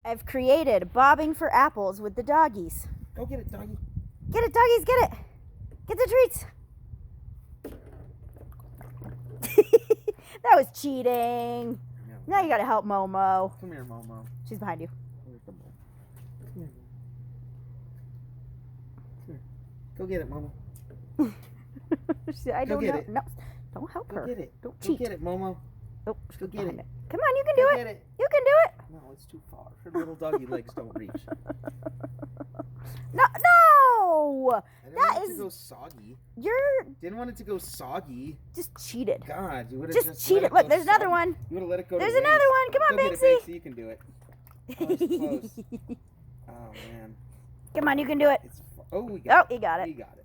I've created bobbing for apples with the doggies. Go get it, doggy. Get it, doggies, get it. Get the treats. That was cheating. Now you gotta help Momo. Come here, Momo. She's behind you. Where's the Momo? Come here. Come here. Go get it, Momo. I Go don't get know. it. No, don't help Go her. get it. Don't Go cheat. get it, Momo. Oh, Go get behind it. Come on, you can Go do get it. it. You can do it. No, it's too far. Her little doggy legs don't reach. No. I didn't That want it is- to go soggy. You're Didn't want it to go soggy. just cheated. God, you would have Just let cheated. it Look, go there's another soggy. one. You would have let it go. There's to another waste. one. Come on, Go get it, Banksy. Banksy. You can do it. Oh, it's close. Oh man, Come on, you can do it. it's. Oh, we got it. Oh, he got it. He got it.